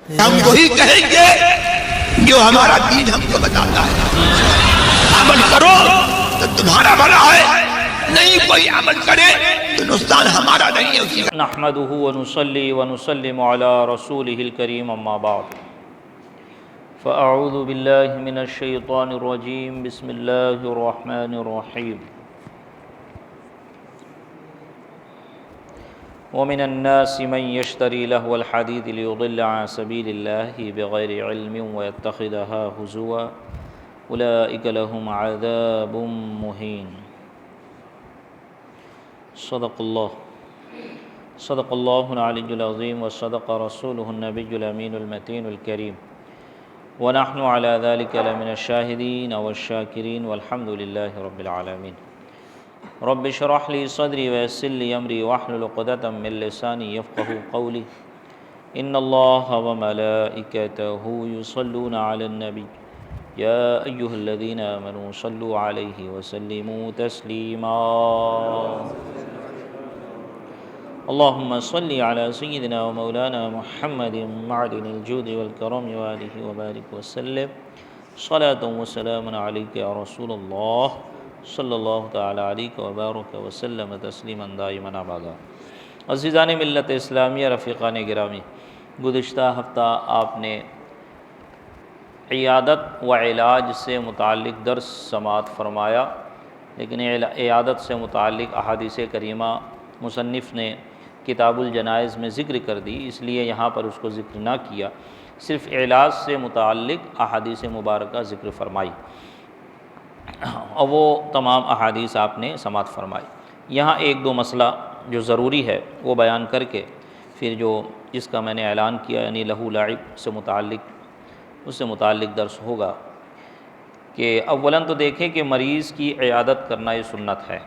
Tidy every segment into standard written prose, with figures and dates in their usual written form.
ہم وہی کہیں گے جو ہمارا دین ہم کو بتاتا ہے. عمل کرو تو تمہارا بھلا ہے، نہیں کوئی عمل کرے تو نقصان ہمارا نہیں ہے اسی کا. نحمده ونصلي ونسلم على رسوله الكريم اما بعد فاعوذ بالله من الشيطان الرجيم بسم الله الرحمن الرحيم ومن الناس من يشتري لهو الحديث ليضل عن سبيل الله بغير علم ويتخذها هزوا أولئك لهم عذاب مهين. صدق الله العلي العظيم وصدق رسوله النبي الأمين المتين الكريم ونحن على ذلك لمن الشاهدين والشاكرين والحمد لله رب العالمين. رب اشرح لي صدري ويسر لي أمري واحلل عقدة من لساني يفقهوا قولي. إن الله وملائكته يصلون على النبي يا أيها الذين آمنوا صلوا عليه وسلموا تسليما. اللهم صل على سيدنا ومولانا محمد معدن الجود والكرم وآله وبارك وسلم صلاة وسلام عليك يا رسول الله صلی اللہ تعالیٰ علیہ وبارک وسلم تسلیما دائما ابدا. عزیزان ملت اسلامیہ، رفیقان گرامی، گزشتہ ہفتہ آپ نے عیادت و علاج سے متعلق درس سماعت فرمایا، لیکن عیادت سے متعلق احادیث کریمہ مصنف نے کتاب الجنائز میں ذکر کر دی، اس لیے یہاں پر اس کو ذکر نہ کیا، صرف علاج سے متعلق احادیث مبارکہ ذکر فرمائی اور وہ تمام احادیث آپ نے سماعت فرمائی. یہاں ایک دو مسئلہ جو ضروری ہے وہ بیان کر کے پھر جو جس کا میں نے اعلان کیا یعنی لہو لعب سے متعلق اس سے متعلق درس ہوگا کہ اولاً تو دیکھیں کہ مریض کی عیادت کرنا یہ سنت ہے.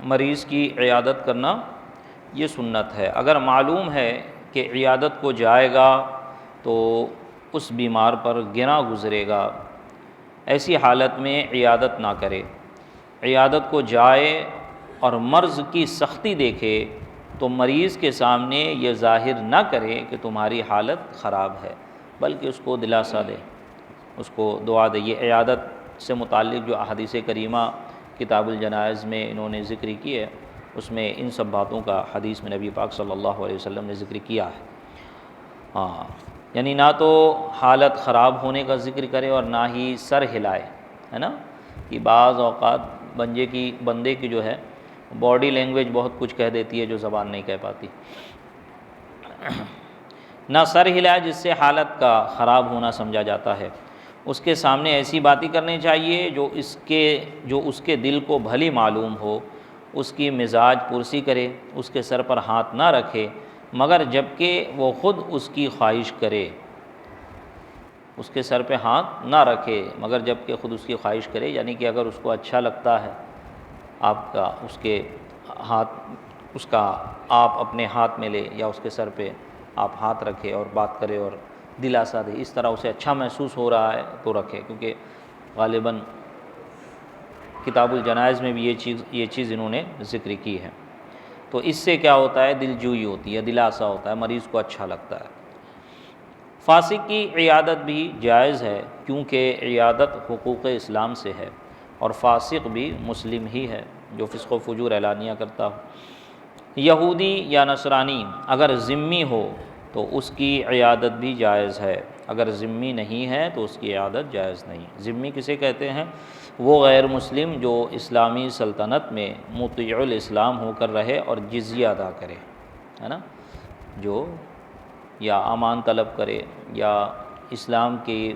مریض کی عیادت کرنا یہ سنت ہے. اگر معلوم ہے کہ عیادت کو جائے گا تو اس بیمار پر گراں گزرے گا، ایسی حالت میں عیادت نہ کرے. عیادت کو جائے اور مرض کی سختی دیکھے تو مریض کے سامنے یہ ظاہر نہ کرے کہ تمہاری حالت خراب ہے، بلکہ اس کو دلاسا دے، اس کو دعا دے. یہ عیادت سے متعلق جو احادیث کریمہ کتاب الجنائز میں انہوں نے ذکر کی ہے، اس میں ان سب باتوں کا حدیث میں نبی پاک صلی اللہ علیہ وسلم نے ذکر کیا ہے. یعنی نہ تو حالت خراب ہونے کا ذکر کرے اور نہ ہی سر ہلائے، ہے نا، کہ بعض اوقات بندے کی جو ہے باڈی لینگویج بہت کچھ کہہ دیتی ہے جو زبان نہیں کہہ پاتی. نہ سر ہلائے جس سے حالت کا خراب ہونا سمجھا جاتا ہے. اس کے سامنے ایسی باتیں کرنی چاہیے جو اس کے دل کو بھلی معلوم ہو، اس کی مزاج پرسی کرے، اس کے سر پر ہاتھ نہ رکھے مگر جب کہ وہ خود اس کی خواہش کرے. اس کے سر پہ ہاتھ نہ رکھے مگر جب کہ خود اس کی خواہش کرے، یعنی کہ اگر اس کو اچھا لگتا ہے آپ اپنے ہاتھ میں لے یا اس کے سر پہ آپ ہاتھ رکھے اور بات کرے اور دلاسا دے، اس طرح اسے اچھا محسوس ہو رہا ہے تو رکھے. کیونکہ غالباً کتاب الجنائز میں بھی یہ چیز انہوں نے ذکر کی ہے. تو اس سے کیا ہوتا ہے، دل جوئی ہوتی ہے، دلاسا ہوتا ہے، مریض کو اچھا لگتا ہے. فاسق کی عیادت بھی جائز ہے کیونکہ عیادت حقوق اسلام سے ہے اور فاسق بھی مسلم ہی ہے جو فسق و فجور اعلانیہ کرتا ہو. یہودی یا نصرانی اگر ذمی ہو تو اس کی عیادت بھی جائز ہے، اگر ذمی نہیں ہے تو اس کی عیادت جائز نہیں. ذمی کسے کہتے ہیں؟ وہ غیر مسلم جو اسلامی سلطنت میں مطیع الاسلام ہو کر رہے اور جزیہ ادا کرے، ہے نا، جو یا امان طلب کرے یا اسلام کی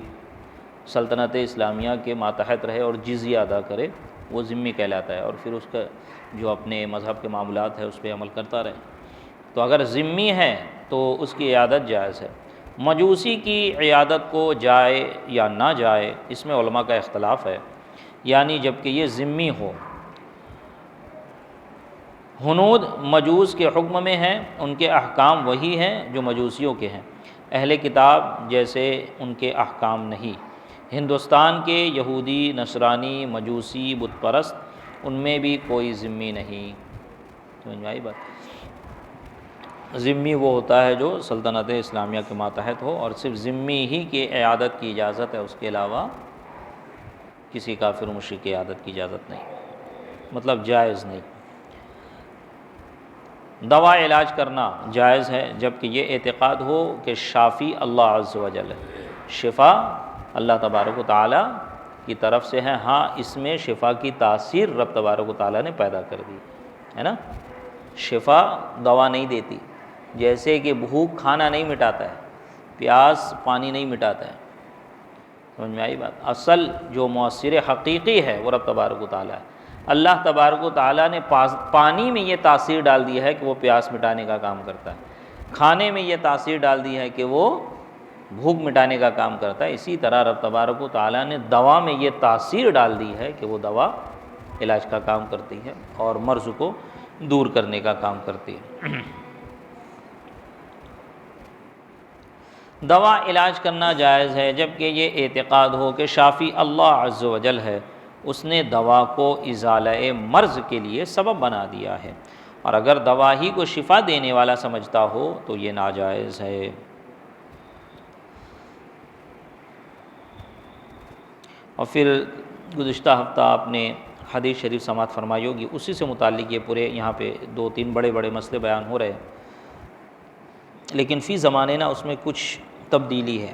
سلطنت اسلامیہ کے ماتحت رہے اور جزیہ ادا کرے، وہ ذمی کہلاتا ہے. اور پھر اس کا جو اپنے مذہب کے معاملات ہے اس پہ عمل کرتا رہے. تو اگر ذمی ہے تو اس کی عیادت جائز ہے. مجوسی کی عیادت کو جائے یا نہ جائے اس میں علماء کا اختلاف ہے، یعنی جب کہ یہ ذمی ہو. ہنود مجوس کے حکم میں ہیں، ان کے احکام وہی ہیں جو مجوسیوں کے ہیں. اہل کتاب جیسے ان کے احکام نہیں. ہندوستان کے یہودی، نصرانی، مجوسی، بت پرست ان میں بھی کوئی ذمی نہیں. سمجھ میں آئی بات؟ ذمی وہ ہوتا ہے جو سلطنت اسلامیہ کے ماتحت ہو اور صرف ذمی ہی کی عیادت کی اجازت ہے، اس کے علاوہ کسی کافر مشرک کی عیادت کی اجازت نہیں، مطلب جائز نہیں. دوا علاج کرنا جائز ہے جبکہ یہ اعتقاد ہو کہ شافی اللہ عز و جل ہے، شفا اللہ تبارک و تعالیٰ کی طرف سے ہے. ہاں اس میں شفا کی تاثیر رب تبارک و تعالیٰ نے پیدا کر دی ہے نا. شفا دوا نہیں دیتی، جیسے کہ بھوک کھانا نہیں مٹاتا ہے، پیاس پانی نہیں مٹاتا ہے. سمجھ میں آئی بات؟ اصل جو مؤثر حقیقی ہے وہ رب تبارک و تعالیٰ ہے. اللہ تبارک و تعالیٰ نے پانی میں یہ تاثیر ڈال دی ہے کہ وہ پیاس مٹانے کا کام کرتا ہے، کھانے میں یہ تاثیر ڈال دی ہے کہ وہ بھوک مٹانے کا کام کرتا ہے. اسی طرح رب تبارک و تعالیٰ نے دوا میں یہ تاثیر ڈال دی ہے کہ وہ دوا علاج کا کام کرتی ہے اور مرض کو دور کرنے کا کام کرتی ہے. دوا علاج کرنا جائز ہے جبکہ یہ اعتقاد ہو کہ شافی اللہ عز و جل ہے، اس نے دوا کو ازالہ مرض کے لیے سبب بنا دیا ہے، اور اگر دوا ہی کو شفا دینے والا سمجھتا ہو تو یہ ناجائز ہے. اور پھر گزشتہ ہفتہ آپ نے حدیث شریف سماعت فرمائی ہوگی، اسی سے متعلق یہ پورے یہاں پہ 2-3 بڑے بڑے مسئلے بیان ہو رہے ہیں، لیکن فی زمانے نا اس میں کچھ تبدیلی ہے.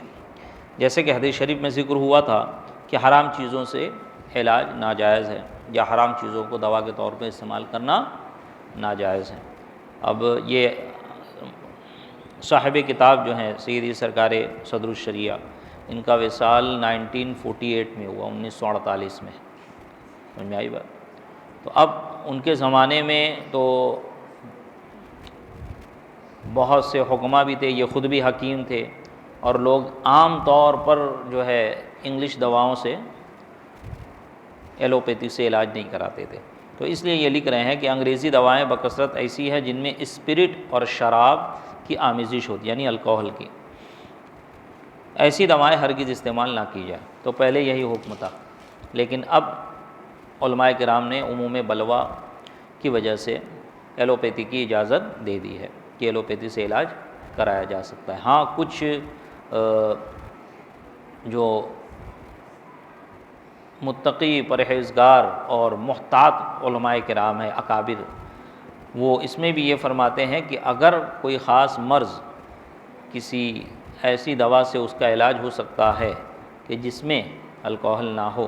جیسے کہ حدیث شریف میں ذکر ہوا تھا کہ حرام چیزوں سے علاج ناجائز ہے یا حرام چیزوں کو دوا کے طور پہ استعمال کرنا ناجائز ہے. اب یہ صاحب کتاب جو ہیں سیدی سرکار صدر الشریعہ، ان کا وصال 1948 میں ہوا، 1948 میں. سمجھ میں آئی بات؟ تو اب ان کے زمانے میں تو بہت سے حکماء بھی تھے، یہ خود بھی حکیم تھے، اور لوگ عام طور پر جو ہے انگلش دواؤں سے، ایلوپیتھی سے علاج نہیں کراتے تھے. تو اس لیے یہ لکھ رہے ہیں کہ انگریزی دوائیں بکثرت ایسی ہیں جن میں اسپرٹ اور شراب کی آمیزش ہوتی ہے، یعنی الکوہل کی. ایسی دوائیں ہرگز استعمال نہ کی جائے. تو پہلے یہی حکم تھا، لیکن اب علماء کرام نے عموم بلوا کی وجہ سے ایلوپیتھی کی اجازت دے دی ہے کہ ایلوپیتھی سے علاج کرایا جا سکتا ہے. ہاں کچھ جو متقی پرہیزگار اور محتاط علماء کرام ہیں اکابر، وہ اس میں بھی یہ فرماتے ہیں کہ اگر کوئی خاص مرض کسی ایسی دوا سے اس کا علاج ہو سکتا ہے کہ جس میں الکوہل نہ ہو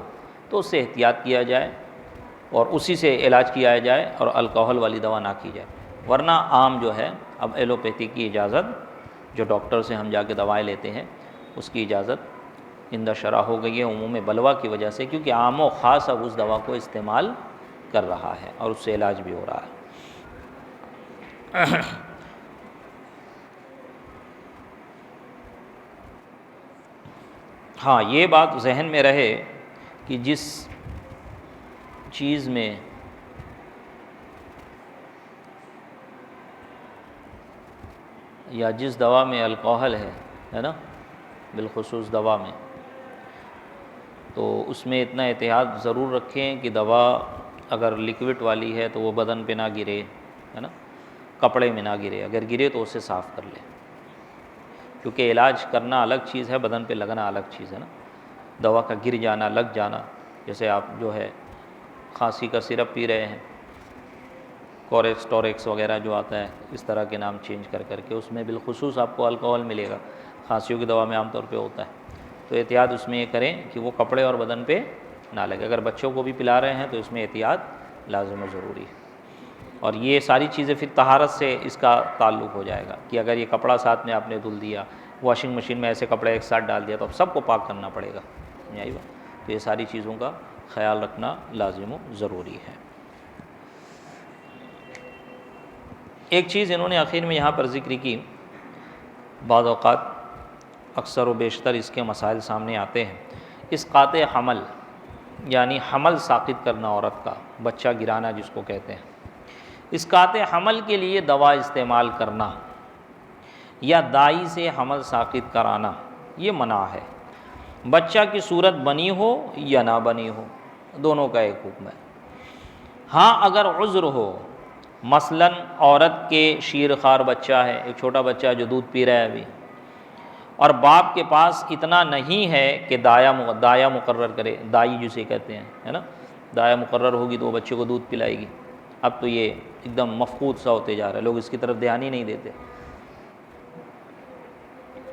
تو اس سے احتیاط کیا جائے اور اسی سے علاج کیا جائے اور الکوہل والی دوا نہ کی جائے. ورنہ عام جو ہے اب ایلوپیتھی کی اجازت، جو ڈاکٹر سے ہم جا کے دوائیں لیتے ہیں، اس کی اجازت عند شرع ہو گئی ہے عموم بلوا کی وجہ سے، کیونکہ عام و خاص اب اس دوا کو استعمال کر رہا ہے اور اس سے علاج بھی ہو رہا ہے. ہاں یہ بات ذہن میں رہے کہ جس چیز میں یا جس دوا میں الکوہل ہے نا، بالخصوص دوا میں، تو اس میں اتنا احتیاط ضرور رکھیں کہ دوا اگر لکوڈ والی ہے تو وہ بدن پہ نہ گرے، ہے نا، کپڑے میں نہ گرے، اگر گرے تو اسے صاف کر لیں، کیونکہ علاج کرنا الگ چیز ہے، بدن پہ لگنا الگ چیز ہے نا. دوا کا گر جانا، لگ جانا، جیسے آپ جو ہے کھانسی کا سرپ پی رہے ہیں، کورکس ٹوریکس وغیرہ جو آتا ہے، اس طرح کے نام چینج کر کر کے، اس میں بالخصوص آپ کو الکوہل ملے گا، کھانسیوں کی دوا میں عام طور پہ ہوتا ہے. تو احتیاط اس میں یہ کریں کہ وہ کپڑے اور بدن پہ نہ لگے. اگر بچوں کو بھی پلا رہے ہیں تو اس میں احتیاط لازم و ضروری ہے. اور یہ ساری چیزیں پھر طہارت سے اس کا تعلق ہو جائے گا کہ اگر یہ کپڑا ساتھ میں آپ نے دھل دیا، واشنگ مشین میں ایسے کپڑے ایک ساتھ ڈال دیا تو اب سب کو پاک کرنا پڑے گا. یہی بات. تو یہ ساری چیزوں کا خیال رکھنا لازم و ضروری ہے. ایک چیز انہوں نے آخر میں یہاں پر ذکر کی، بعض اوقات اکثر و بیشتر اس کے مسائل سامنے آتے ہیں. اسقاط حمل یعنی حمل ساقط کرنا، عورت کا بچہ گرانا جس کو کہتے ہیں، اسقاط حمل کے لیے دوا استعمال کرنا یا دائی سے حمل ساقط کرانا یہ منع ہے. بچہ کی صورت بنی ہو یا نہ بنی ہو، دونوں کا ایک حکم ہے. ہاں اگر عذر ہو، مثلاً عورت کے شیر خوار بچہ ہے، ایک چھوٹا بچہ جو دودھ پی رہا ہے ابھی، اور باپ کے پاس اتنا نہیں ہے کہ دایا مقرر کرے، دائی جسے کہتے ہیں، ہے نا، دایا مقرر ہوگی تو وہ بچے کو دودھ پلائے گی۔ اب تو یہ ایک دم مفقود سا ہوتے جا رہا ہے، لوگ اس کی طرف دھیان ہی نہیں دیتے۔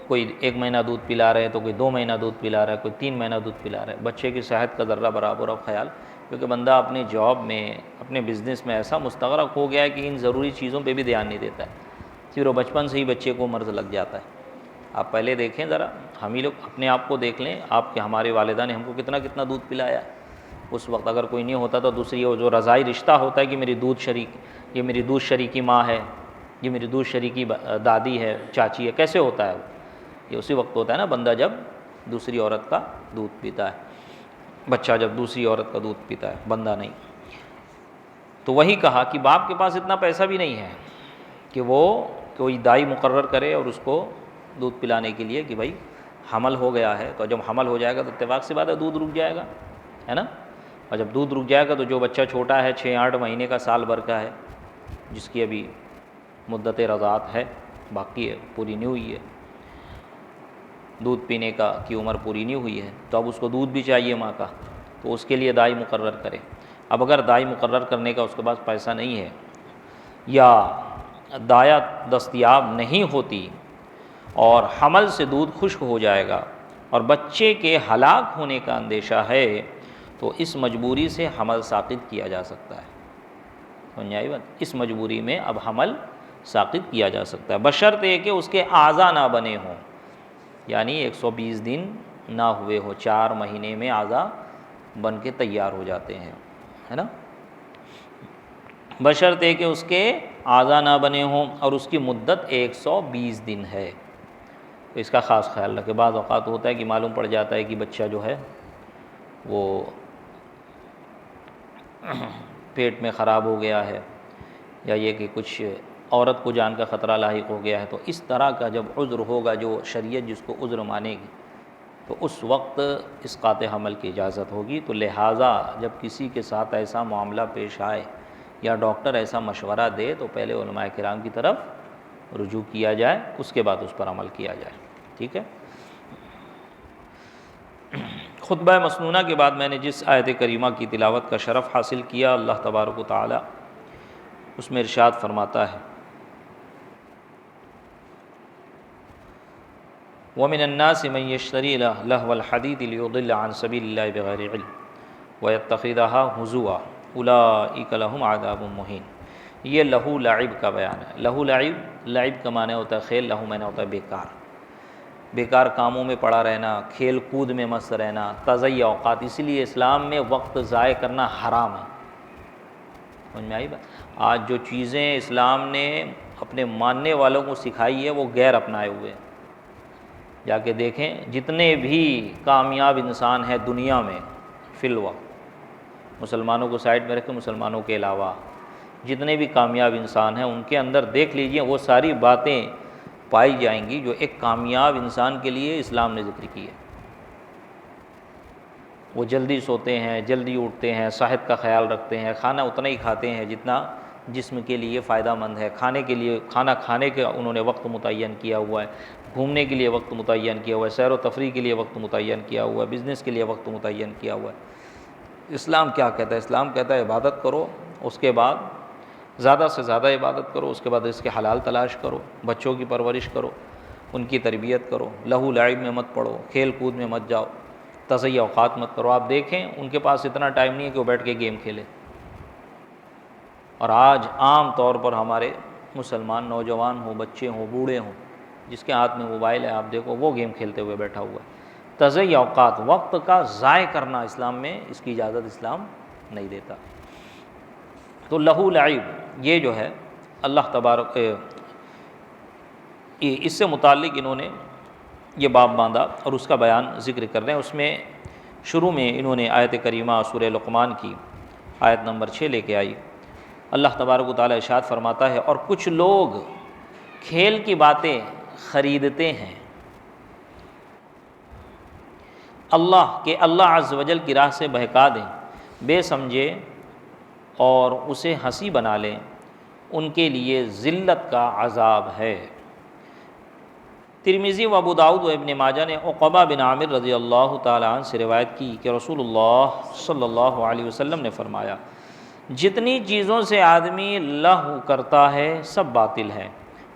کوئی 1 مہینہ دودھ پلا رہے ہے تو کوئی 2 مہینہ دودھ پلا رہا ہے، کوئی 3 مہینہ دودھ پلا رہا ہے۔ بچے کی صحت کا ذرہ برابر اب خیال، کیونکہ بندہ اپنے جاب میں، اپنے بزنس میں ایسا مستغرق ہو گیا ہے کہ ان ضروری چیزوں پہ بھی دھیان نہیں دیتا ہے، پھر وہ بچپن سے ہی بچے کو مرض لگ جاتا ہے۔ آپ پہلے دیکھیں ذرا، ہم ہی لوگ اپنے آپ کو دیکھ لیں، آپ کے ہمارے والدہ نے ہم کو کتنا کتنا دودھ پلایا۔ اس وقت اگر کوئی نہیں ہوتا تو دوسری وہ جو رضائی رشتہ ہوتا ہے کہ میری یہ میری دودھ شریکی ماں ہے، یہ میری دودھ شریکی دادی ہے، چاچی ہے، کیسے ہوتا ہے وہ؟ یہ اسی وقت ہوتا ہے نا بندہ جب دوسری عورت کا دودھ پیتا ہے، بچہ جب دوسری عورت کا دودھ پیتا ہے، بندہ نہیں۔ تو وہی کہا کہ باپ کے پاس اتنا پیسہ بھی نہیں ہے کہ وہ کوئی دائی مقرر کرے اور اس کو دودھ پلانے کے لیے کہ بھائی حمل ہو گیا ہے، تو جب حمل ہو جائے گا تو اتفاق سے بات ہے دودھ رک جائے گا، ہے نا، اور جب دودھ رک جائے گا تو جو بچہ چھوٹا ہے 6-8 مہینے کا، سال بھر کا ہے، جس کی ابھی مدت رضاعت ہے، باقی ہے، پوری نہیں ہوئی ہے، دودھ پینے کی عمر پوری نہیں ہوئی ہے، تو اب اس کو دودھ بھی چاہیے ماں کا، تو اس کے لیے دائی مقرر کرے۔ اب اگر دائی مقرر کرنے کا اس کے پاس پیسہ نہیں ہے، یا دایا دستیاب نہیں ہوتی اور حمل سے دودھ خشک ہو جائے گا اور بچے کے ہلاک ہونے کا اندیشہ ہے، تو اس مجبوری سے حمل ساقط کیا جا سکتا ہے۔ سمجھ آئی بات؟ اس مجبوری میں اب حمل ساقط کیا جا سکتا ہے، بشرط یہ کہ اس کے اعضا نہ بنے ہوں، یعنی 120 دن نہ ہوئے ہو، 4 مہینے میں اعضا بن کے تیار ہو جاتے ہیں، ہے نا، بشرط یہ کہ اس کے اعضا نہ بنے ہوں اور اس کی مدت 120 دن ہے۔ تو اس کا خاص خیال رکھے۔ بعض اوقات ہوتا ہے کہ معلوم پڑ جاتا ہے کہ بچہ جو ہے وہ پیٹ میں خراب ہو گیا ہے، یا یہ کہ کچھ عورت کو جان کا خطرہ لاحق ہو گیا ہے، تو اس طرح کا جب عذر ہوگا جو شریعت جس کو عذر مانے گی، تو اس وقت اسقاط حمل کی اجازت ہوگی۔ تو لہٰذا جب کسی کے ساتھ ایسا معاملہ پیش آئے یا ڈاکٹر ایسا مشورہ دے تو پہلے علماء کرام کی طرف رجوع کیا جائے، اس کے بعد اس پر عمل کیا جائے، ٹھیک ہے۔ خطبہ مسنونہ کے بعد میں نے جس آیت کریمہ کی تلاوت کا شرف حاصل کیا، اللہ تبارک و تعالی اس میں ارشاد فرماتا ہے، وَمِنَ النَّاسِ مَن يَشْتَرِي لَهْوَ الْحَدِيثِ لِيُضِلَّ عَن سَبِيلِ اللَّهِ بِغَيْرِ عِلْمٍ وَيَتَّخِذَهَا هُزُوًا أُولَٰئِكَ لَهُمْ عَذَابٌ مُّهِينٌ۔ یہ لہو لعب کا بیان ہے۔ لہو لعب کا معنی ہوتا ہے کھیل، لہو معنی ہوتا ہے بیکار، بیکار کاموں میں پڑا رہنا، کھیل کود میں مست رہنا، تضیع اوقات۔ اسی لیے اسلام میں وقت ضائع کرنا حرام ہے۔ سمجھ میں آئی بات؟ آج جو چیزیں اسلام نے اپنے ماننے والوں کو سکھائی ہے وہ غیر اپنائے ہوئے ہیں۔ جا کے دیکھیں جتنے بھی کامیاب انسان ہیں دنیا میں فی الوقت، مسلمانوں کو سائڈ میں رکھیں، مسلمانوں کے علاوہ جتنے بھی کامیاب انسان ہیں ان کے اندر دیکھ لیجئے وہ ساری باتیں پائی جائیں گی جو ایک کامیاب انسان کے لیے اسلام نے ذکر کی ہے۔ وہ جلدی سوتے ہیں، جلدی اٹھتے ہیں، صحت کا خیال رکھتے ہیں، کھانا اتنا ہی کھاتے ہیں جتنا جسم کے لیے فائدہ مند ہے، کھانا کھانے کا انہوں نے وقت متعین کیا ہوا ہے، گھومنے کے لیے وقت متعین کیا ہوا ہے، سیر و تفریح کے لیے وقت متعین کیا ہوا ہے، بزنس کے لیے وقت متعین کیا ہوا ہے۔ اسلام کیا کہتا ہے؟ اسلام کہتا ہے عبادت کرو، اس کے بعد زیادہ سے زیادہ عبادت کرو، اس کے بعد اس کے حلال تلاش کرو، بچوں کی پرورش کرو، ان کی تربیت کرو، لہو لعب میں مت پڑو، کھیل کود میں مت جاؤ، تضیع اوقات مت کرو۔ آپ دیکھیں ان کے پاس اتنا ٹائم نہیں ہے کہ وہ بیٹھ کے گیم کھیلے، اور آج عام طور پر ہمارے مسلمان نوجوان ہوں، بچے ہوں، بوڑھے ہوں، جس کے ہاتھ میں موبائل ہے آپ دیکھو وہ گیم کھیلتے ہوئے بیٹھا ہوا ہے۔ تضیع اوقات، وقت کا ضائع کرنا اسلام میں اس کی اجازت اسلام نہیں دیتا۔ تو لہو لعب یہ جو ہے اللہ تبارک اس سے متعلق انہوں نے یہ باب باندھا اور اس کا بیان ذکر کر رہے ہیں۔ اس میں شروع میں انہوں نے آیت کریمہ سورہ لقمان کی آیت نمبر 6 لے کے آئی۔ اللہ تبارک و تعالیٰ ارشاد فرماتا ہے، اور کچھ لوگ کھیل کی باتیں خریدتے ہیں اللہ عز و جل کی راہ سے بہکا دیں، بے سمجھے اور اسے ہنسی بنا لیں ان کے لیے ذلت کا عذاب ہے۔ ترمذی و ابو داؤد و ابن ماجہ نے عقبہ بن عامر رضی اللہ تعالیٰ عنہ سے روایت کی کہ رسول اللہ صلی اللہ علیہ وسلم نے فرمایا، جتنی چیزوں سے آدمی لہو کرتا ہے سب باطل ہے،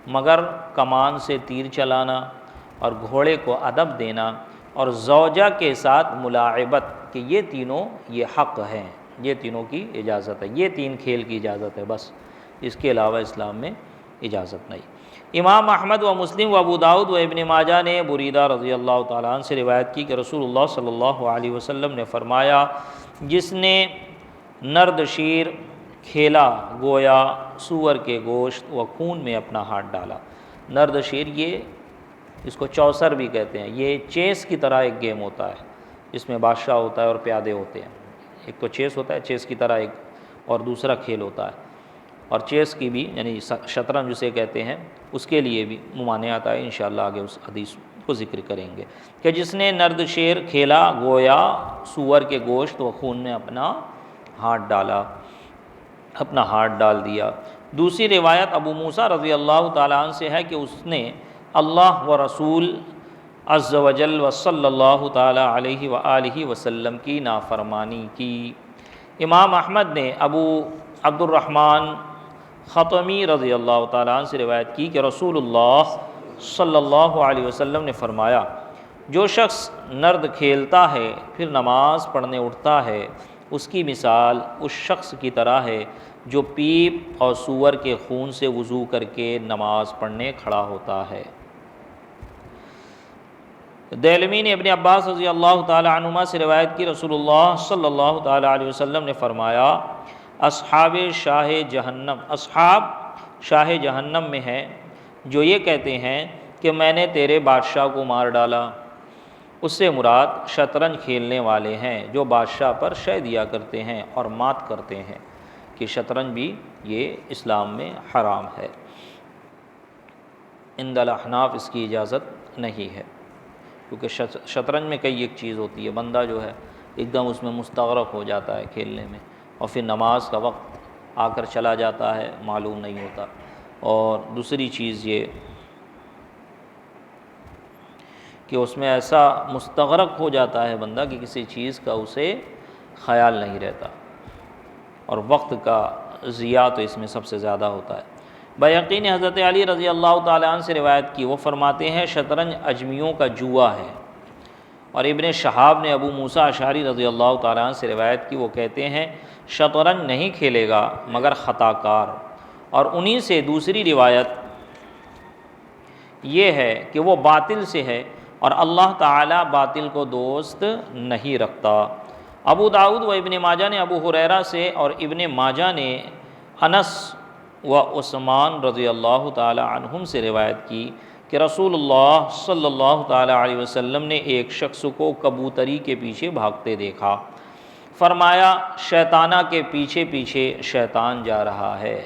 مگر کمان سے تیر چلانا اور گھوڑے کو ادب دینا اور زوجہ کے ساتھ ملاعبت، کہ یہ تینوں یہ حق ہیں، یہ تینوں کی اجازت ہے، یہ تین کھیل کی اجازت ہے، بس اس کے علاوہ اسلام میں اجازت نہیں۔ امام احمد و مسلم و ابو داؤد و ابن ماجہ نے بریدہ رضی اللہ تعالیٰ عنہ سے روایت کی کہ رسول اللہ صلی اللہ علیہ وسلم نے فرمایا، جس نے نرد شیر کھیلا گویا سور کے گوشت و خون میں اپنا ہاتھ ڈالا۔ نرد شیر یہ اس کو چوسر بھی کہتے ہیں، یہ چیس کی طرح ایک گیم ہوتا ہے، جس میں بادشاہ ہوتا ہے اور پیادے ہوتے ہیں۔ ایک تو چیس ہوتا ہے، چیس کی طرح ایک، اور دوسرا کھیل ہوتا ہے، اور چیس کی بھی یعنی شطرنج جسے کہتے ہیں اس کے لیے بھی ممانعت آئے، انشاءاللہ آگے اس حدیث کو ذکر کریں گے کہ جس نے نرد شیر کھیلا گویا سور کے گوشت و خون میں اپنا ہاتھ ڈال دیا۔ دوسری روایت ابو موسیٰ رضی اللہ تعالیٰ عنہ سے ہے کہ اس نے اللہ و رسول عز و جل و صلی اللہ تعالیٰ علیہ وآلہ وسلم کی نافرمانی کی۔ امام احمد نے ابو عبد الرحمن خطمی رضی اللہ تعالیٰ عنہ سے روایت کی کہ رسول اللہ صلی اللہ علیہ وسلم نے فرمایا، جو شخص نرد کھیلتا ہے پھر نماز پڑھنے اٹھتا ہے، اس کی مثال اس شخص کی طرح ہے جو پیپ اور سور کے خون سے وضو کر کے نماز پڑھنے کھڑا ہوتا ہے۔ دیلمی نے ابن عباس رضی اللہ تعالی عنہما سے روایت کی، رسول اللہ صلی اللہ تعالی علیہ وسلم نے فرمایا، اصحاب شاہ جہنم میں ہیں جو یہ کہتے ہیں کہ میں نے تیرے بادشاہ کو مار ڈالا۔ اس سے مراد شطرنج کھیلنے والے ہیں جو بادشاہ پر شہ دیا کرتے ہیں اور مات کرتے ہیں، کہ شطرنج بھی یہ اسلام میں حرام ہے۔ عند الاحناف اس کی اجازت نہیں ہے، کیونکہ شطرنج میں کئی ایک چیز ہوتی ہے، بندہ جو ہے ایک دم اس میں مستغرق ہو جاتا ہے کھیلنے میں، اور پھر نماز کا وقت آ کر چلا جاتا ہے، معلوم نہیں ہوتا۔ اور دوسری چیز یہ کہ اس میں ایسا مستغرق ہو جاتا ہے بندہ کہ کسی چیز کا اسے خیال نہیں رہتا، اور وقت کا ضیاع تو اس میں سب سے زیادہ ہوتا ہے۔ بیہقی نے حضرت علی رضی اللہ تعالیٰ عنہ سے روایت کی، وہ فرماتے ہیں شطرنج اجمیوں کا جوا ہے۔ اور ابن شہاب نے ابو موسیٰ اشعری رضی اللہ تعالیٰ عنہ سے روایت کی، وہ کہتے ہیں شطرنج نہیں کھیلے گا مگر خطا کار۔ اور انہی سے دوسری روایت یہ ہے کہ وہ باطل سے ہے اور اللہ تعالیٰ باطل کو دوست نہیں رکھتا۔ ابو داؤد و ابن ماجہ نے ابو ہریرہ سے اور ابن ماجہ نے انس و عثمان رضی اللہ تعالی عنہم سے روایت کی کہ رسول اللہ صلی اللہ تعالی علیہ وسلم نے ایک شخص کو کبوتری کے پیچھے بھاگتے دیکھا، فرمایا شیطانہ کے پیچھے پیچھے شیطان جا رہا ہے۔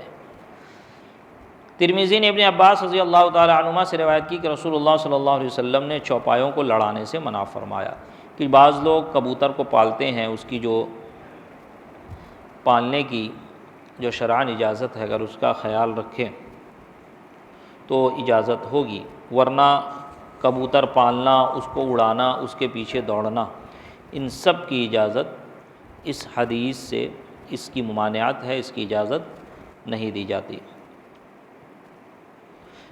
ترمذی نے ابن عباس رضی اللہ تعالی عنہما سے روایت کی کہ رسول اللہ صلی اللہ علیہ وسلم نے چوپایوں کو لڑانے سے منع فرمایا، کہ بعض لوگ کبوتر کو پالتے ہیں، اس کی جو پالنے کی جو شرعاً اجازت ہے اگر اس کا خیال رکھیں تو اجازت ہوگی، ورنہ کبوتر پالنا، اس کو اڑانا، اس کے پیچھے دوڑنا، ان سب کی اجازت اس حدیث سے اس کی ممانعت ہے، اس کی اجازت نہیں دی جاتی۔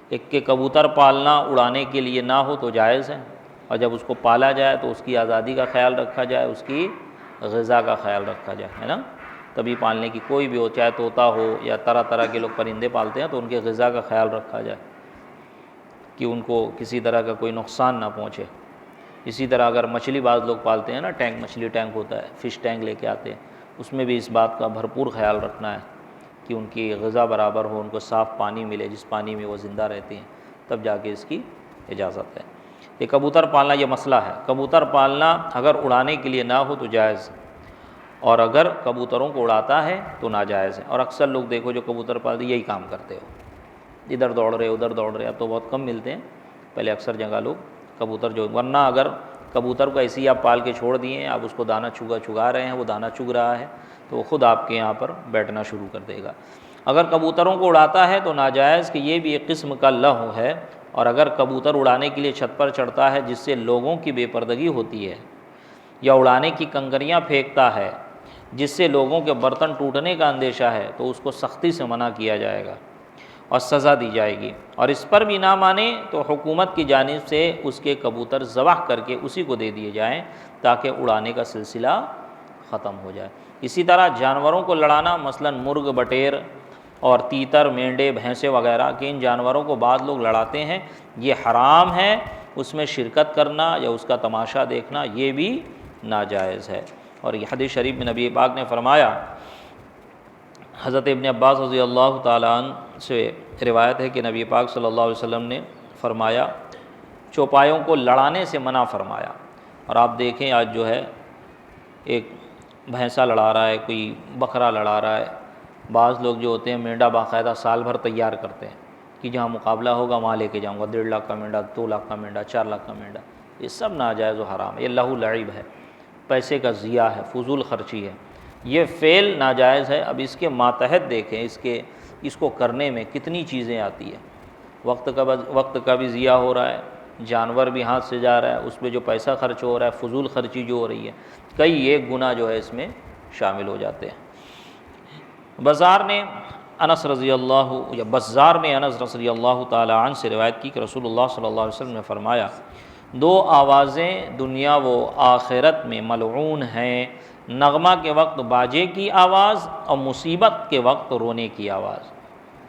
ایک کہ کبوتر پالنا اڑانے کے لیے نہ ہو تو جائز ہے، اور جب اس کو پالا جائے تو اس کی آزادی کا خیال رکھا جائے، اس کی غذا کا خیال رکھا جائے، ہے نا، تبھی پالنے کی کوئی بھی ہو، چاہے طوطا ہو یا طرح طرح کے لوگ پرندے پالتے ہیں تو ان کے غذا کا خیال رکھا جائے کہ ان کو کسی طرح کا کوئی نقصان نہ پہنچے۔ اسی طرح اگر مچھلی بعض لوگ پالتے ہیں نا، ٹینک، مچھلی ٹینک ہوتا ہے، فش ٹینک لے کے آتے ہیں، اس میں بھی اس بات کا بھرپور خیال رکھنا ہے کہ ان کی غذا برابر ہو، ان کو صاف پانی ملے جس پانی میں وہ زندہ رہتے ہیں، تب جا کے اس کی اجازت ہے۔ یہ کبوتر پالنا یہ مسئلہ ہے، کبوتر پالنا اگر اڑانے کے لیے نہ ہو تو جائز، اور اگر کبوتروں کو اڑاتا ہے تو ناجائز ہے۔ اور اکثر لوگ دیکھو جو کبوتر پالتے یہی کام کرتے ہو، ادھر دوڑ رہے ادھر دوڑ رہے، اب تو بہت کم ملتے ہیں، پہلے اکثر جگہ لوگ کبوتر جو، ورنہ اگر کبوتر کو ایسے ہی آپ پال کے چھوڑ دیے، آپ اس کو دانہ چگا رہے ہیں، وہ دانہ چگ رہا ہے، تو وہ خود آپ کے یہاں پر بیٹھنا شروع کر دے گا۔ اگر کبوتروں کو اڑاتا ہے تو ناجائز کہ یہ بھی ایک قسم کا لہو ہے، اور اگر کبوتر اڑانے کے لیے چھت پر چڑھتا ہے جس سے لوگوں کی بے پردگی ہوتی ہے، یا اڑانے کی کنکریاں پھینکتا ہے جس سے لوگوں کے برتن ٹوٹنے کا اندیشہ ہے، تو اس کو سختی سے منع کیا جائے گا اور سزا دی جائے گی، اور اس پر بھی نہ مانے تو حکومت کی جانب سے اس کے کبوتر ذبح کر کے اسی کو دے دیے جائیں تاکہ اڑانے کا سلسلہ ختم ہو جائے۔ اسی طرح جانوروں کو لڑانا، مثلا مرغ، بٹیر اور تیتر، مینڈے، بھینسیں وغیرہ کہ ان جانوروں کو بعض لوگ لڑاتے ہیں، یہ حرام ہے۔ اس میں شرکت کرنا یا اس کا تماشا دیکھنا یہ بھی ناجائز ہے۔ اور یہ حدیث شریف میں نبی پاک نے فرمایا، حضرت ابن عباس رضی اللہ تعالیٰ عنہ سے روایت ہے کہ نبی پاک صلی اللہ علیہ وسلم نے فرمایا، چوپایوں کو لڑانے سے منع فرمایا۔ اور آپ دیکھیں آج جو ہے ایک بھینسا لڑا رہا ہے، کوئی بکرا لڑا رہا ہے، بعض لوگ جو ہوتے ہیں مینڈا باقاعدہ سال بھر تیار کرتے ہیں کہ جہاں مقابلہ ہوگا وہاں لے کے جاؤں گا، 1.5 لاکھ کا مینڈا، 2 لاکھ کا مینڈا، 4 لاکھ کا مینڈا، یہ سب ناجائز و حرام ہے، یہ لہو لعب ہے، پیسے کا ضیاع ہے، فضول خرچی ہے، یہ فعل ناجائز ہے۔ اب اس کے ماتحت دیکھیں اس کو کرنے میں کتنی چیزیں آتی ہیں، وقت کا بھی ضیاع ہو رہا ہے، جانور بھی ہاتھ سے جا رہا ہے، اس پہ جو پیسہ خرچ ہو رہا ہے، فضول خرچی جو ہو رہی ہے، کئی ایک گناہ جو ہے اس میں شامل ہو جاتے ہیں۔ بزار نے انس رضی اللہ تعالی عنہ سے روایت کی کہ رسول اللہ صلی اللہ علیہ وسلم نے فرمایا، 2 آوازیں دنیا و آخرت میں ملعون ہیں، نغمہ کے وقت باجے کی آواز اور مصیبت کے وقت رونے کی آواز۔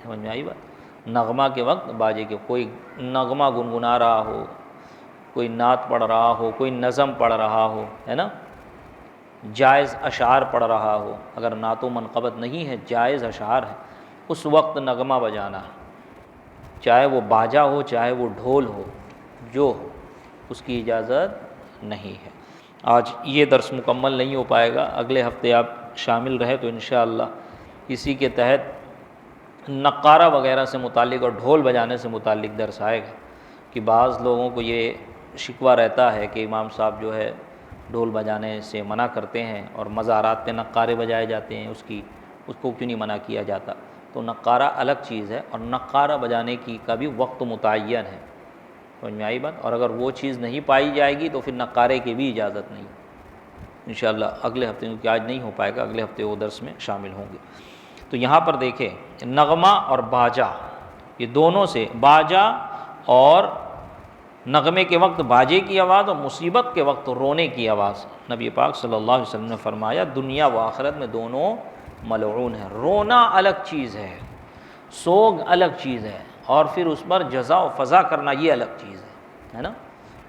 سمجھ میں آئی بات؟ نغمہ کے وقت باجے کے، کوئی نغمہ گنگنا رہا ہو، کوئی نعت پڑھ رہا ہو، کوئی نظم پڑھ رہا ہو، ہے نا، جائز اشعار پڑھ رہا ہو، اگر نعت و منقبت نہیں ہے جائز اشعار ہے، اس وقت نغمہ بجانا، چاہے وہ باجا ہو چاہے وہ ڈھول ہو، جو ہو، اس کی اجازت نہیں ہے۔ آج یہ درس مکمل نہیں ہو پائے گا، اگلے ہفتے آپ شامل رہے تو انشاءاللہ اسی کے تحت نقارہ وغیرہ سے متعلق اور ڈھول بجانے سے متعلق درس آئے گا، کہ بعض لوگوں کو یہ شکوہ رہتا ہے کہ امام صاحب جو ہے ڈھول بجانے سے منع کرتے ہیں اور مزارات پہ نقارے بجائے جاتے ہیں، اس کو کیوں نہیں منع کیا جاتا؟ تو نقارہ الگ چیز ہے، اور نقارہ بجانے کا بھی وقت متعین ہے، سمجھ میں آئی بات؟ اور اگر وہ چیز نہیں پائی جائے گی تو پھر نقارے کی بھی اجازت نہیں۔ انشاءاللہ اگلے ہفتے، کیونکہ آج نہیں ہو پائے گا، اگلے ہفتے وہ درس میں شامل ہوں گے۔ تو یہاں پر دیکھیں نغمہ اور باجا، یہ دونوں سے، باجا اور نغمے کے وقت باجے کی آواز اور مصیبت کے وقت رونے کی آواز، نبی پاک صلی اللہ علیہ وسلم نے فرمایا دنیا و آخرت میں دونوں ملعون ہیں۔ رونا الگ چیز ہے، سوگ الگ چیز ہے، اور پھر اس پر جزا و فضا کرنا یہ الگ چیز ہے نا۔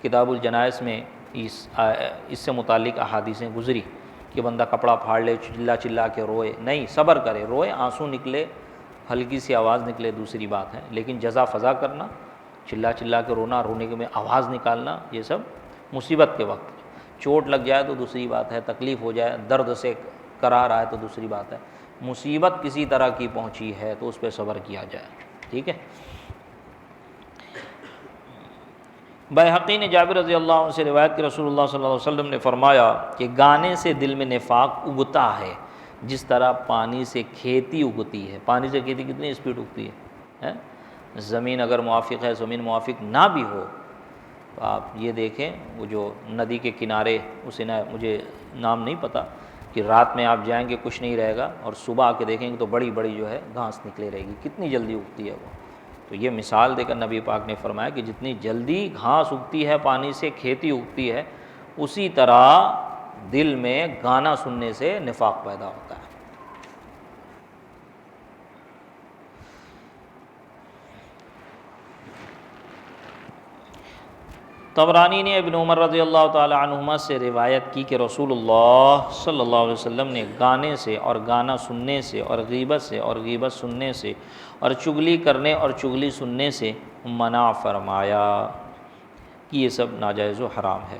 کتاب الجنائز میں اس سے متعلق احادیثیں گزری کہ بندہ کپڑا پھاڑ لے، چلا چلا کے روئے، نہیں، صبر کرے، روئے، آنسو نکلے، ہلکی سی آواز نکلے، دوسری بات ہے، لیکن جزا فضا کرنا، چلا چلا کے رونا، رونے میں آواز نکالنا، یہ سب مصیبت کے وقت۔ چوٹ لگ جائے تو دوسری بات ہے، تکلیف ہو جائے، درد سے کرا رہا ہے تو دوسری بات ہے، مصیبت کسی طرح کی پہنچی ہے تو اس پہ صبر کیا جائے، ٹھیک ہے۔ بیہقی نے جابر رضی اللہ عنہ سے روایت کہ رسول اللہ صلی اللہ علیہ وسلم نے فرمایا کہ گانے سے دل میں نفاق اگتا ہے، جس طرح پانی سے کھیتی اگتی ہے۔ پانی سے کھیتی کتنی اسپیڈ اگتی ہے؟ زمین اگر موافق ہے، زمین موافق نہ بھی ہو تو آپ یہ دیکھیں، وہ جو ندی کے کنارے، اسے نہ، مجھے نام نہیں پتہ، کہ رات میں آپ جائیں گے کچھ نہیں رہے گا، اور صبح آ کے دیکھیں گے تو بڑی بڑی جو ہے گھاس نکلے رہے گی، کتنی جلدی اگتی ہے وہ۔ تو یہ مثال دے کر نبی پاک نے فرمایا کہ جتنی جلدی گھاس اگتی ہے، پانی سے کھیتی اگتی ہے، اسی طرح دل میں گانا سننے سے نفاق پیدا ہوتا ہے۔ طبرانی نے ابن عمر رضی اللہ تعالی عنہما سے روایت کی کہ رسول اللہ صلی اللہ علیہ وسلم نے گانے سے اور گانا سننے سے اور غیبت سے اور غیبت سننے سے اور چغلی کرنے اور چغلی سننے سے منع فرمایا کہ یہ سب ناجائز و حرام ہے۔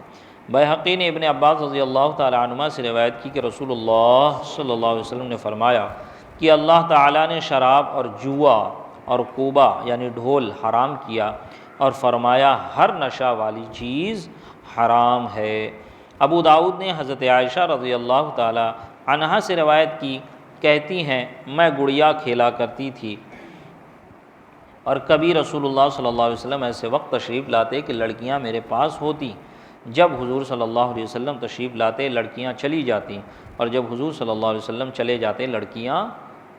بیہقی نے ابن عباس رضی اللہ تعالی عنہما سے روایت کی کہ رسول اللہ صلی اللہ علیہ وسلم نے فرمایا کہ اللہ تعالیٰ نے شراب اور جوا اور کوبہ یعنی ڈھول حرام کیا، اور فرمایا ہر نشہ والی چیز حرام ہے۔ ابو داؤد نے حضرت عائشہ رضی اللہ تعالی عنہا سے روایت کی، کہتی ہیں میں گڑیا کھیلا کرتی تھی، اور کبھی رسول اللہ صلی اللہ علیہ وسلم ایسے وقت تشریف لاتے کہ لڑکیاں میرے پاس ہوتی، جب حضور صلی اللہ علیہ وسلم تشریف لاتے لڑکیاں چلی جاتیں، اور جب حضور صلی اللہ علیہ وسلم چلے جاتے لڑکیاں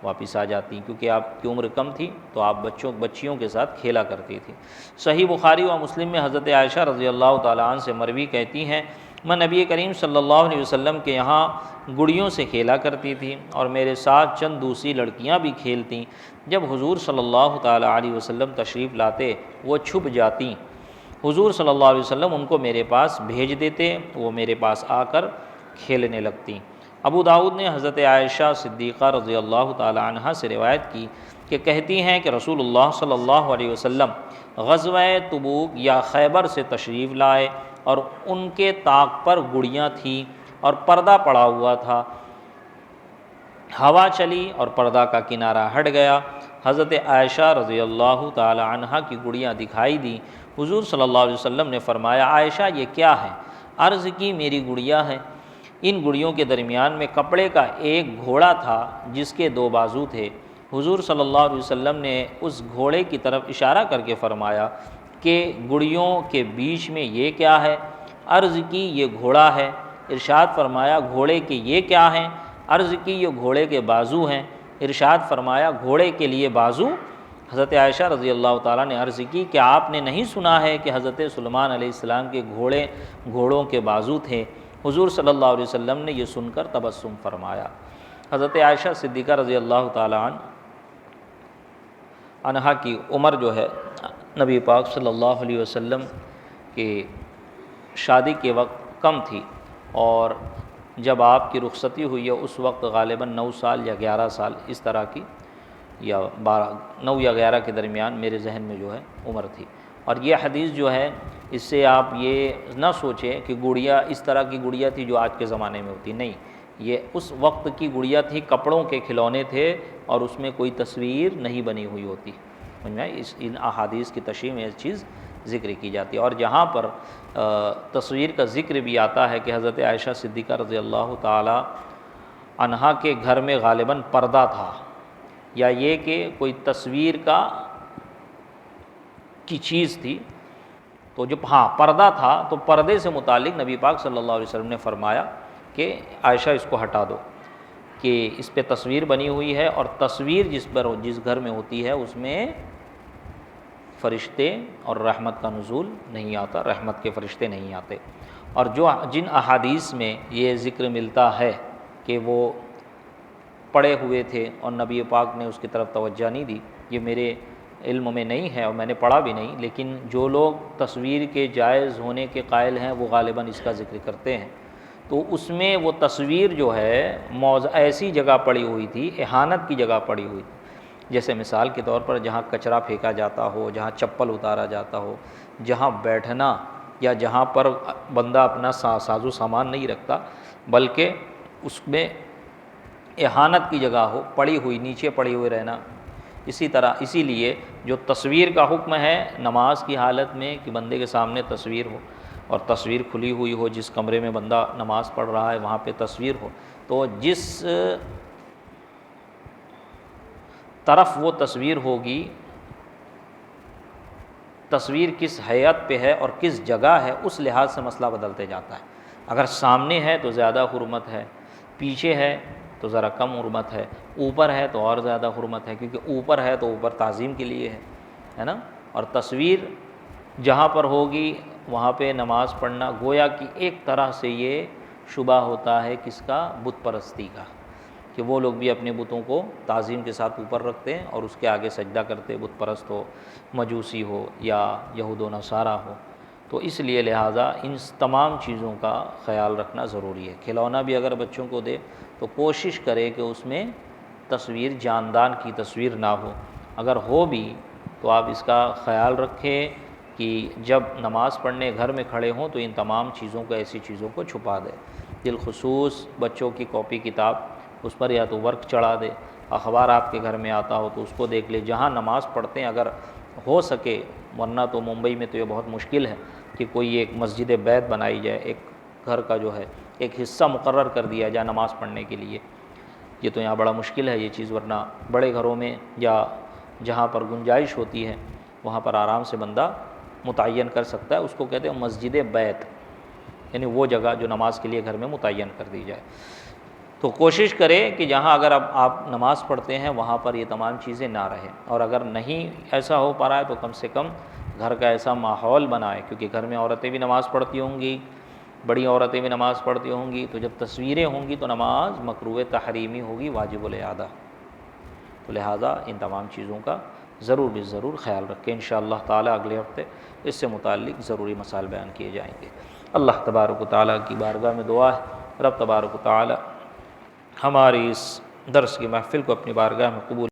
واپس آ جاتی، کیونکہ آپ کی عمر کم تھی تو آپ بچیوں کے ساتھ کھیلا کرتی تھی۔ صحیح بخاری و مسلم میں حضرت عائشہ رضی اللہ تعالیٰ عنہ سے مروی کہتی ہیں میں نبی کریم صلی اللہ علیہ وسلم کے یہاں گڑیوں سے کھیلا کرتی تھی، اور میرے ساتھ چند دوسری لڑکیاں بھی کھیلتیں، جب حضور صلی اللہ تعالیٰ علیہ وسلم تشریف لاتے وہ چھپ جاتیں، حضور صلی اللہ علیہ وسلم ان کو میرے پاس بھیج دیتے، وہ میرے پاس آ کر کھیلنے لگتیں۔ ابو داؤد نے حضرت عائشہ صدیقہ رضی اللہ تعالیٰ عنہا سے روایت کی کہ کہتی ہیں کہ رسول اللہ صلی اللہ علیہ وسلم غزوہ تبوک یا خیبر سے تشریف لائے، اور ان کے طاق پر گڑیاں تھیں اور پردہ پڑا ہوا تھا، ہوا چلی اور پردہ کا کنارہ ہٹ گیا، حضرت عائشہ رضی اللہ تعالی عنہا کی گڑیاں دکھائی دیں، حضور صلی اللہ علیہ وسلم نے فرمایا عائشہ یہ کیا ہے؟ عرض کی میری گڑیا ہے۔ ان گڑیوں کے درمیان میں کپڑے کا ایک گھوڑا تھا جس کے 2 بازو تھے، حضور صلی اللہ علیہ وسلم نے اس گھوڑے کی طرف اشارہ کر کے فرمایا کہ گڑیوں کے بیچ میں یہ کیا ہے؟ عرض کی یہ گھوڑا ہے۔ ارشاد فرمایا گھوڑے کے یہ کیا ہیں؟ عرض کی یہ گھوڑے کے بازو ہیں۔ ارشاد فرمایا گھوڑے کے لیے بازو؟ حضرت عائشہ رضی اللہ تعالیٰ نے عرض کی کہ آپ نے نہیں سنا ہے کہ حضرت سلیمان علیہ السلام کے گھوڑوں کے بازو تھے؟ حضور صلی اللہ علیہ وسلم نے یہ سن کر تبسم فرمایا۔ حضرت عائشہ صدیقہ رضی اللہ تعالیٰ عنہا کی عمر جو ہے نبی پاک صلی اللہ علیہ وسلم کی شادی کے وقت کم تھی، اور جب آپ کی رخصتی ہوئی ہے اس وقت غالباً 9 سال یا 11 سال اس طرح کی، یا 9 یا 11 کے درمیان میرے ذہن میں جو ہے عمر تھی۔ اور یہ حدیث جو ہے اس سے آپ یہ نہ سوچیں کہ گڑیا اس طرح کی گڑیا تھی جو آج کے زمانے میں ہوتی، نہیں، یہ اس وقت کی گڑیا تھی، کپڑوں کے کھلونے تھے اور اس میں کوئی تصویر نہیں بنی ہوئی ہوتی۔ ان احادیث کی تشریح میں یہ چیز ذکر کی جاتی ہے۔ اور جہاں پر تصویر کا ذکر بھی آتا ہے کہ حضرت عائشہ صدیقہ رضی اللہ تعالی عنہا کے گھر میں غالباً پردہ تھا، یا یہ کہ کوئی تصویر کی چیز تھی، تو جب پردہ تھا تو پردے سے متعلق نبی پاک صلی اللہ علیہ وسلم نے فرمایا کہ عائشہ اس کو ہٹا دو، کہ اس پہ تصویر بنی ہوئی ہے، اور تصویر جس گھر میں ہوتی ہے اس میں فرشتے اور رحمت کا نزول نہیں آتا، رحمت کے فرشتے نہیں آتے۔ اور جن احادیث میں یہ ذکر ملتا ہے کہ وہ پڑے ہوئے تھے اور نبی پاک نے اس کی طرف توجہ نہیں دی، یہ میرے علم میں نہیں ہے اور میں نے پڑھا بھی نہیں، لیکن جو لوگ تصویر کے جائز ہونے کے قائل ہیں وہ غالباً اس کا ذکر کرتے ہیں۔ تو اس میں وہ تصویر جو ہے ایسی جگہ پڑی ہوئی تھی، اہانت کی جگہ پڑی ہوئی تھی، جیسے مثال کے طور پر جہاں کچرا پھینکا جاتا ہو، جہاں چپل اتارا جاتا ہو، جہاں بیٹھنا، یا جہاں پر بندہ اپنا ساز و سامان نہیں رکھتا بلکہ اس میں اہانت کی جگہ ہو، پڑی ہوئی، نیچے پڑی ہوئے رہنا۔ اسی لیے جو تصویر کا حکم ہے نماز کی حالت میں کہ بندے کے سامنے تصویر ہو، اور تصویر کھلی ہوئی ہو، جس کمرے میں بندہ نماز پڑھ رہا ہے وہاں پہ تصویر ہو، تو جس طرف وہ تصویر ہوگی، تصویر کس ہیئت پہ ہے اور کس جگہ ہے، اس لحاظ سے مسئلہ بدلتے جاتا ہے۔ اگر سامنے ہے تو زیادہ حرمت ہے، پیچھے ہے تو ذرا کم حرمت ہے، اوپر ہے تو اور زیادہ حرمت ہے، کیونکہ اوپر ہے تو اوپر تعظیم کے لیے ہے نا۔ اور تصویر جہاں پر ہوگی وہاں پہ نماز پڑھنا گویا کہ ایک طرح سے یہ شبہ ہوتا ہے کس کا؟ بت پرستی کا، کہ وہ لوگ بھی اپنے بتوں کو تعظیم کے ساتھ اوپر رکھتے ہیں اور اس کے آگے سجدہ کرتے، بت پرست ہو، مجوسی ہو یا یہود و نصارہ ہو۔ تو اس لیے لہٰذا ان تمام چیزوں کا خیال رکھنا ضروری ہے۔ کھلونا بھی اگر بچوں کو دے تو کوشش کرے کہ اس میں تصویر، جاندان کی تصویر نہ ہو، اگر ہو بھی تو آپ اس کا خیال رکھیں کہ جب نماز پڑھنے گھر میں کھڑے ہوں تو ان تمام چیزوں کو، ایسی چیزوں کو چھپا دے۔ بالخصوص بچوں کی کاپی کتاب، اس پر یا تو ورق چڑھا دے، اخبار آپ کے گھر میں آتا ہو تو اس کو دیکھ لے، جہاں نماز پڑھتے ہیں اگر ہو سکے، ورنہ تو ممبئی میں تو یہ بہت مشکل ہے کہ کوئی ایک مسجد بیت بنائی جائے، ایک گھر کا جو ہے ایک حصہ مقرر کر دیا جائے نماز پڑھنے کے لیے. یہ تو یہاں بڑا مشکل ہے یہ چیز، ورنہ بڑے گھروں میں یا جہاں پر گنجائش ہوتی ہے وہاں پر آرام سے بندہ متعین کر سکتا ہے. اس کو کہتے ہیں مسجد بیت، یعنی وہ جگہ جو نماز کے لیے گھر میں متعین کر دی جائے. تو کوشش کریں کہ جہاں اگر اب آپ نماز پڑھتے ہیں وہاں پر یہ تمام چیزیں نہ رہیں، اور اگر نہیں ایسا ہو پا رہا ہے تو کم سے کم گھر کا ایسا ماحول بنائے، کیونکہ گھر میں عورتیں بھی نماز پڑھتی ہوں گی، بڑی عورتیں بھی نماز پڑھتی ہوں گی، تو جب تصویریں ہوں گی تو نماز مکروہ تحریمی ہوگی، واجب الاعادہ. تو لہٰذا ان تمام چیزوں کا ضرور خیال رکھیں. انشاءاللہ تعالی اگلے ہفتے اس سے متعلق ضروری مسائل بیان کیے جائیں گے. اللہ تبارک و تعالیٰ کی بارگاہ میں دعا ہے رب تبارک و تعالیٰ ہماری اس درس کی محفل کو اپنی بارگاہ میں قبول